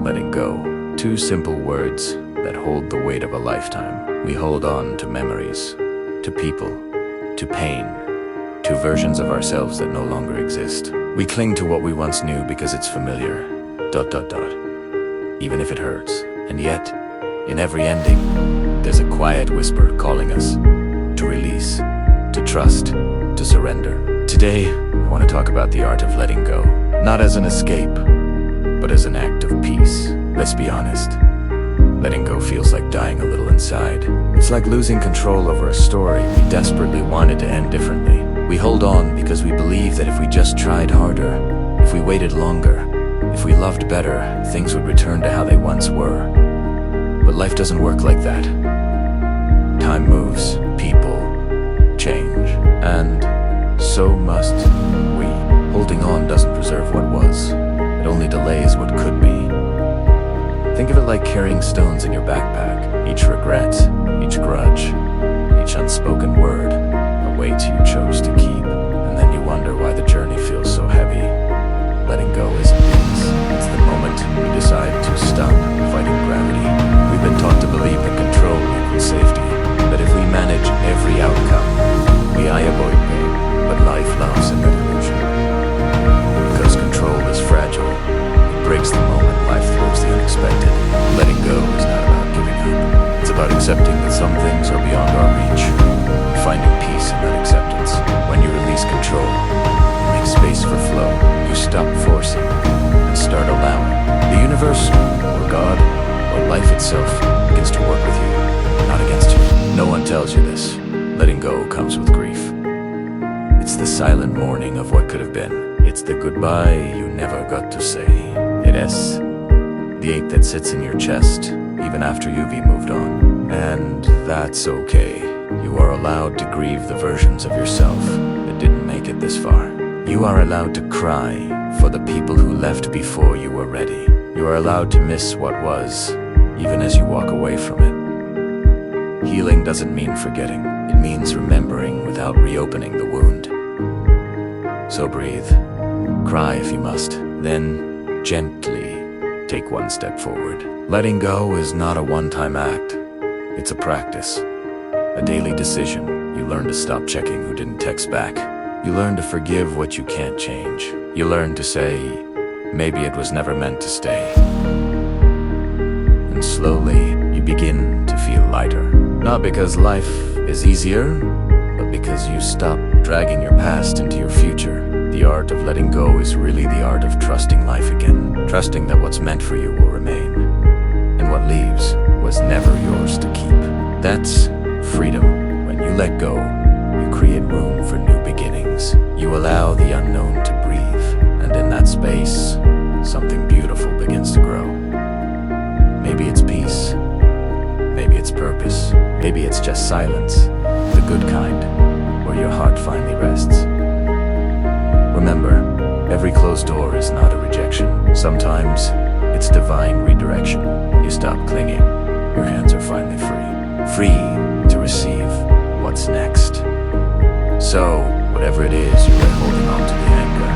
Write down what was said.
letting go. Two simple words that hold the weight of a lifetime. We hold on to memories, to people, to pain, to versions of ourselves that no longer exist. We cling to what we once knew because it's familiar. Even if it hurts. And yet, in every ending, there's a quiet whisper calling us to release, to trust, to surrender. Today, I want to talk about the art of letting go. Not as an escape, but as an act of peace. Let's be honest. Letting go feels like dying a little inside. It's like losing control over a story we desperately wanted to end differently. We hold on because we believe that if we just tried harder, if we waited longer, if we loved better, things would return to how they once were. But life doesn't work like that. Time moves, people change, and so must we. Holding on doesn't preserve what was. It only delays what could be. Think of it like carrying stones in your backpack. Each regret, each grudge, each unspoken word, a weight you chose to keep, and then you wonder why the journey feels so heavy. Letting go isn't peace. It's the moment we decide to stop fighting gravity. We've been taught to believe that control equals safety, that if we manage every outcome, we avoid pain, but life laughs in that illusion. Because control is fragile, it breaks the moment life throws the unexpected. Letting go is not about giving up. It's about accepting that some things are beyond our reach, and finding peace in that acceptance. When you release control, you make space for flow. You stop forcing and start allowing. The universe, or God, or life itself begins to work with you, not against you. No one tells you this. Letting go comes with grief. It's the silent mourning of what could have been. It's the goodbye you never got to say. It is the ache that sits in your chest, even after you've moved on. And that's okay. You are allowed to grieve the versions of yourself that didn't make it this far. You are allowed to cry for the people who left before you were ready. You are allowed to miss what was, even as you walk away from it. Healing doesn't mean forgetting. It means remembering without reopening the wound. So breathe. Cry if you must. Then, gently, take one step forward. Letting go is not a one-time act. It's a practice. A daily decision. You learn to stop checking who didn't text back. You learn to forgive what you can't change. You learn to say, maybe it was never meant to stay. And slowly, you begin to feel lighter. Not because life is easier, but because you stop dragging your past into your future. The art of letting go is really the art of trusting life again. Trusting that what's meant for you will remain, and what leaves was never yours to keep. That's freedom. When you let go, you create room for new beginnings. You allow the unknown to breathe, and in that space, something beautiful begins to grow. Maybe it's peace, maybe it's purpose, maybe it's just silence, the good kind, where your heart finally rests. Remember, every closed door is not a rejection. Sometimes it's divine redirection. You stop clinging, your hands are finally free. Free to receive what's next. So, whatever it is you're holding on to the anger,